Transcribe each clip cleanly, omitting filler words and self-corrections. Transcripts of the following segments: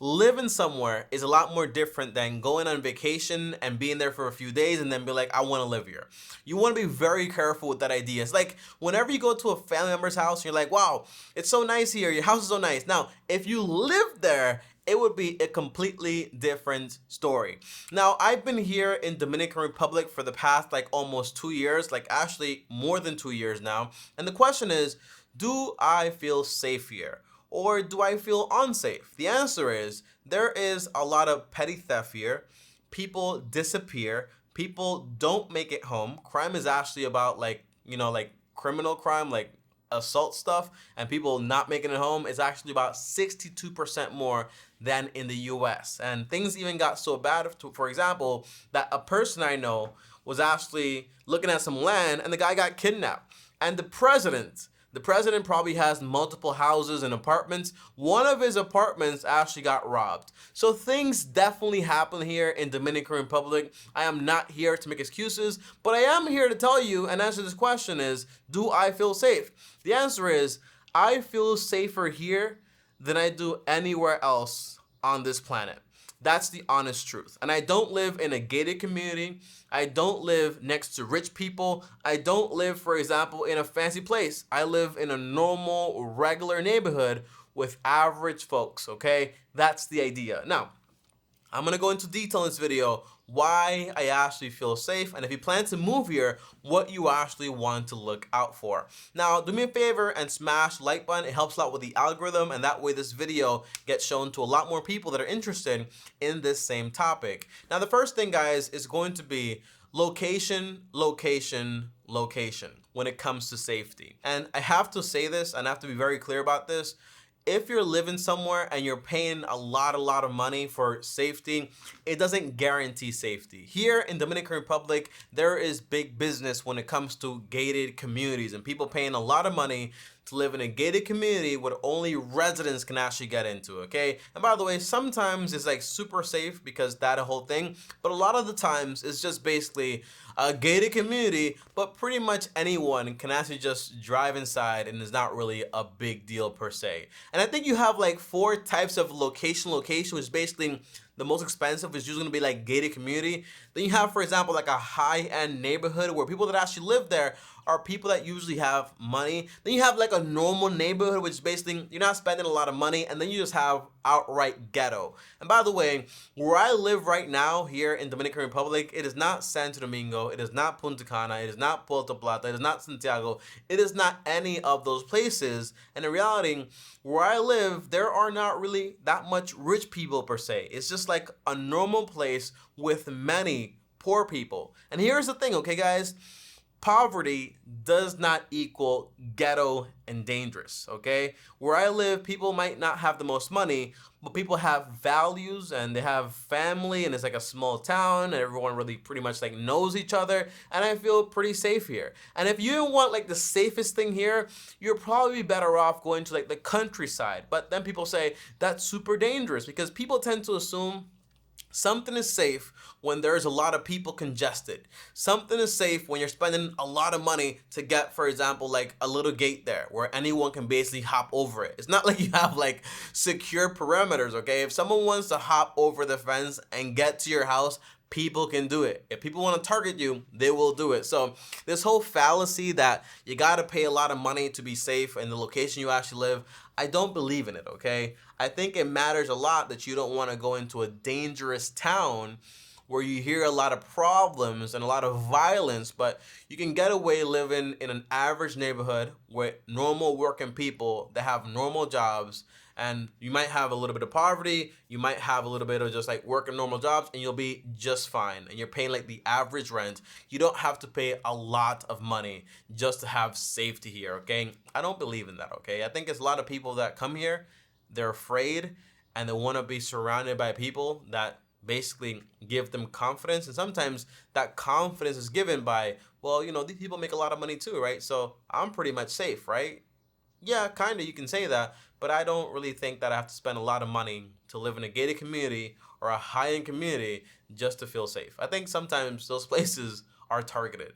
living somewhere is a lot more different than going on vacation and being there for a few days and then be like, I want to live here. You want to be very careful with that idea. It's like whenever you go to a family member's house and you're like, wow, it's so nice here. Your house is so nice. Now, if you live there, it would be a completely different story. Now, I've been here in Dominican Republic for the past like almost 2 years, like actually more than 2 years now. And the question is, do I feel safe here? Or do I feel unsafe? The answer is there is a lot of petty theft here. People disappear. People don't make it home. Crime is actually about like criminal crime, like assault stuff, and people not making it home is actually about 62% more than in the US. And things even got so bad, for example, that a person I know was actually looking at some land and the guy got kidnapped. And the president probably has multiple houses and apartments. One of his apartments actually got robbed. So things definitely happen here in Dominican Republic. I am not here to make excuses, but I am here to tell you and answer this question is, do I feel safe? The answer is, I feel safer here than I do anywhere else on this planet. That's the honest truth. And I don't live in a gated community. I don't live next to rich people. I don't live, for example, in a fancy place. I live in a normal, regular neighborhood with average folks, okay? That's the idea. Now, I'm gonna go into detail in this video why I actually feel safe, and if you plan to move here, what you actually want to look out for. Now, do me a favor and smash the like button. It helps a lot with the algorithm, and that way this video gets shown to a lot more people that are interested in this same topic. Now, the first thing, guys, is going to be location, location, location when it comes to safety. And I have to say this, and I have to be very clear about this. If you're living somewhere and you're paying a lot of money for safety, it doesn't guarantee safety. Here in Dominican Republic, there is big business when it comes to gated communities and people paying a lot of money to live in a gated community where only residents can actually get into, okay? And by the way, sometimes it's like super safe because that whole thing, but a lot of the times it's just basically a gated community, but pretty much anyone can actually just drive inside and it's not really a big deal per se. And I think you have like 4 types of location, which is basically the most expensive is usually gonna be like gated community. Then you have, for example, like a high-end neighborhood where people that actually live there are people that usually have money. Then you have like a normal neighborhood, which is basically you're not spending a lot of money, and then you just have outright ghetto. And by the way, where I live right now here in Dominican Republic, it is not Santo Domingo, it is not Punta Cana, it is not Puerto Plata, it is not Santiago, it is not any of those places. And in reality, where I live, there are not really that much rich people per se. It's just like a normal place with many poor people. And here's the thing, okay, guys? Poverty does not equal ghetto and dangerous, okay? Where I live, people might not have the most money, but people have values and they have family, and it's like a small town and everyone really pretty much like knows each other, and I feel pretty safe here. And if you want like the safest thing here, you're probably better off going to like the countryside. But then people say that's super dangerous because people tend to assume something is safe when there's a lot of people congested. Something is safe when you're spending a lot of money to get, for example, like a little gate there where anyone can basically hop over it. It's not like you have like secure perimeters, okay? If someone wants to hop over the fence and get to your house, people can do it. If people want to target you, they will do it. So this whole fallacy that you got to pay a lot of money to be safe in the location you actually live, I don't believe in it, okay? I think it matters a lot that you don't want to go into a dangerous town where you hear a lot of problems and a lot of violence, but you can get away living in an average neighborhood with normal working people that have normal jobs, and you might have a little bit of poverty, you might have a little bit of just like working normal jobs, and you'll be just fine. And you're paying like the average rent. You don't have to pay a lot of money just to have safety here, okay? I don't believe in that, okay? I think it's a lot of people that come here, they're afraid, and they want to be surrounded by people that basically give them confidence. And sometimes that confidence is given by, well, you know, these people make a lot of money too, right? So I'm pretty much safe, right? Yeah, kind of, you can say that, but I don't really think that I have to spend a lot of money to live in a gated community or a high-end community just to feel safe. I think sometimes those places are targeted,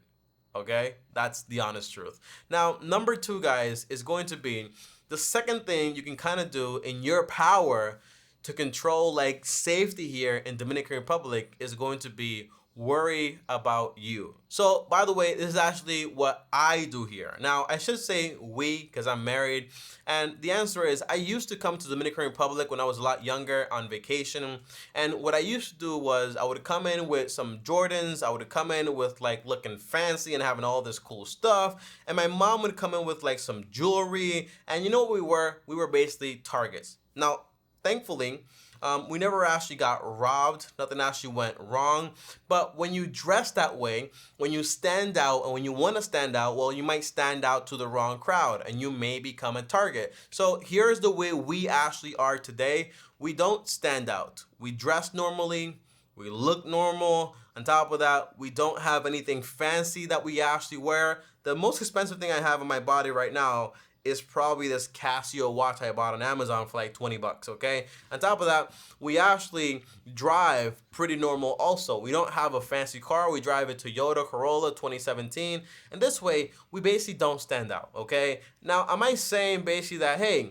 okay? That's the honest truth. Now, number 2, guys, is going to be the second thing you can kind of do in your power to control like safety here in Dominican Republic is going to be worry about you. So by the way, this is actually what I do here. Now I should say we because I'm married, and the answer is I used to come to Dominican Republic when I was a lot younger on vacation, and what I used to do was I would come in with some Jordans, I would come in with like looking fancy and having all this cool stuff, and my mom would come in with like some jewelry, and you know what we were? We were basically targets. Now thankfully, we never actually got robbed. Nothing actually went wrong. But when you dress that way, when you stand out and when you want to stand out, well, you might stand out to the wrong crowd and you may become a target. So here's the way we actually are today. We don't stand out. We dress normally. We look normal. On top of that, we don't have anything fancy that we actually wear. The most expensive thing I have on my body right now is probably this Casio watch I bought on Amazon for like 20 bucks, okay? On top of that, we actually drive pretty normal also. We don't have a fancy car. We drive a Toyota Corolla 2017. And this way, we basically don't stand out, okay? Now, am I saying basically that, hey,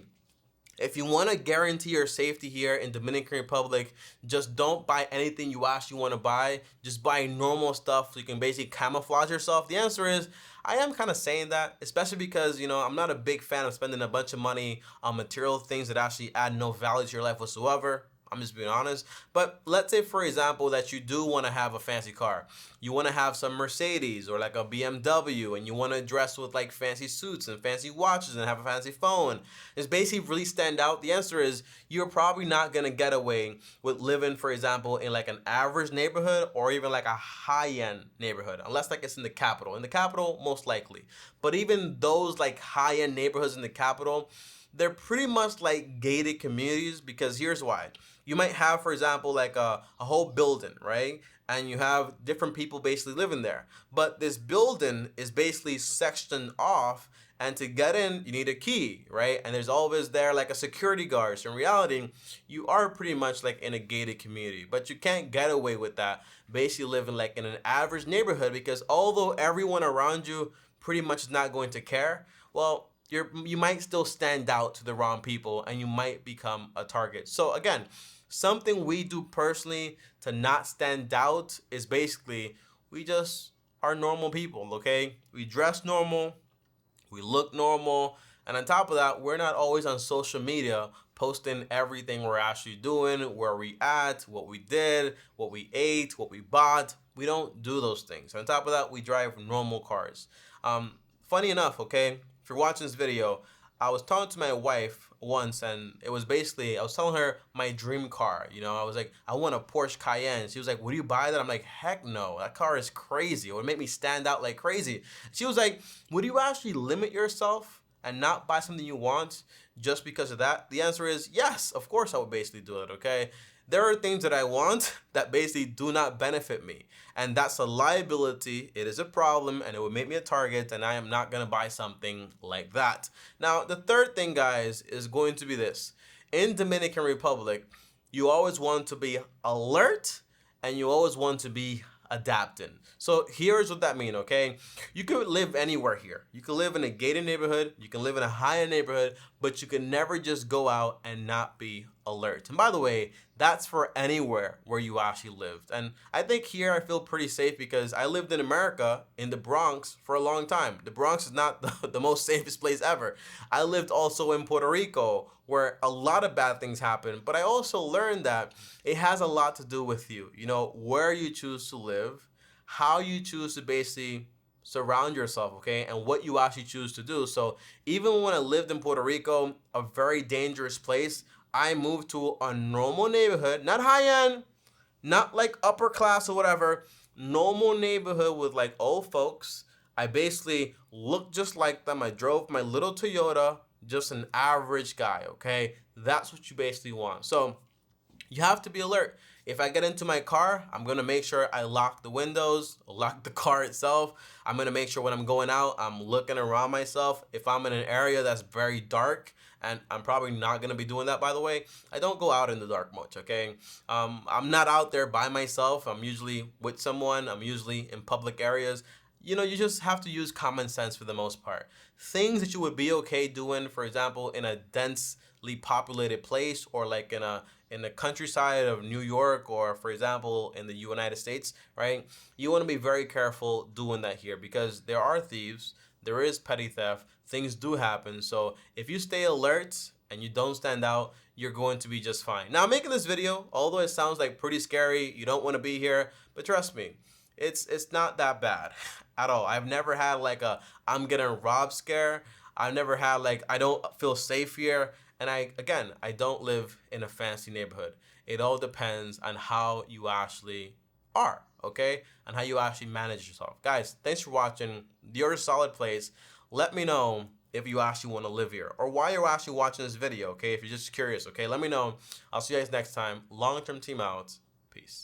if you want to guarantee your safety here in Dominican Republic, just don't buy anything you actually want to buy. Just buy normal stuff so you can basically camouflage yourself? The answer is, I am kind of saying that, especially because, you know, I'm not a big fan of spending a bunch of money on material things that actually add no value to your life whatsoever. I'm just being honest. But let's say, for example, that you do want to have a fancy car. You want to have some Mercedes or like a BMW, and you want to dress with like fancy suits and fancy watches and have a fancy phone. It's basically really stand out. The answer is you're probably not going to get away with living, for example, in like an average neighborhood or even like a high-end neighborhood, unless like it's in the capital. In the capital, most likely. But even those like high-end neighborhoods in the capital, they're pretty much like gated communities, because here's why. You might have, for example, like a whole building, right? And you have different people basically living there. But this building is basically sectioned off, and to get in, you need a key, right? And there's always there like a security guard. So in reality, you are pretty much like in a gated community. But you can't get away with that, basically living like in an average neighborhood, because although everyone around you pretty much is not going to care, well, you might still stand out to the wrong people and you might become a target. So again, something we do personally to not stand out is basically we just are normal people, okay? We dress normal, we look normal, and on top of that, we're not always on social media posting everything we're actually doing, where we at, what we did, what we ate, what we bought. We don't do those things. On top of that, we drive normal cars. Funny enough, okay, if you're watching this video, I was talking to my wife once, and it was basically, I was telling her my dream car. You know, I was like, I want a Porsche Cayenne. She was like, would you buy that? I'm like, heck no, that car is crazy. It would make me stand out like crazy. She was like, would you actually limit yourself and not buy something you want just because of that? The answer is yes, of course I would basically do it, okay? There are things that I want that basically do not benefit me. And that's a liability. It is a problem, and it would make me a target, and I am not going to buy something like that. Now, the third thing, guys, is going to be this. In Dominican Republic, you always want to be alert, and you always want to be adapting. So here's what that means, okay? You can live anywhere here. You can live in a gated neighborhood, you can live in a high-end neighborhood, but you can never just go out and not be alert. And by the way, that's for anywhere where you actually lived. And I think here I feel pretty safe because I lived in America, in the Bronx, for a long time. The Bronx is not the most safest place ever. I lived also in Puerto Rico, where a lot of bad things happen, but I also learned that it has a lot to do with you. You know, where you choose to live, how you choose to basically surround yourself, okay, and what you actually choose to do. So even when I lived in Puerto Rico, a very dangerous place, I moved to a normal neighborhood, not high-end, not like upper class or whatever, normal neighborhood with like old folks. I basically looked just like them. I drove my little Toyota, just an average guy, okay? That's what you basically want. So you have to be alert. If I get into my car, I'm going to make sure I lock the windows, lock the car itself. I'm going to make sure when I'm going out, I'm looking around myself. If I'm in an area that's very dark, and I'm probably not going to be doing that, by the way, I don't go out in the dark much, okay? I'm not out there by myself. I'm usually with someone. I'm usually in public areas. You know, you just have to use common sense for the most part. Things that you would be okay doing, for example, in a densely populated place, or like in in the countryside of New York, or for example in the United States, right? You want to be very careful doing that here, because there are thieves, there is petty theft, things do happen. So if you stay alert and you don't stand out, you're going to be just fine. Now, I'm making this video, although it sounds like pretty scary, you don't want to be here, but trust me, it's not that bad at all. I've never had like a I'm getting robbed scare. I've never had like I don't feel safe here. And I don't live in a fancy neighborhood. It all depends on how you actually are, okay? And how you actually manage yourself. Guys, thanks for watching. You're a solid place. Let me know if you actually want to live here, or why you're actually watching this video, okay? If you're just curious, okay? Let me know. I'll see you guys next time. Long-term team out. Peace.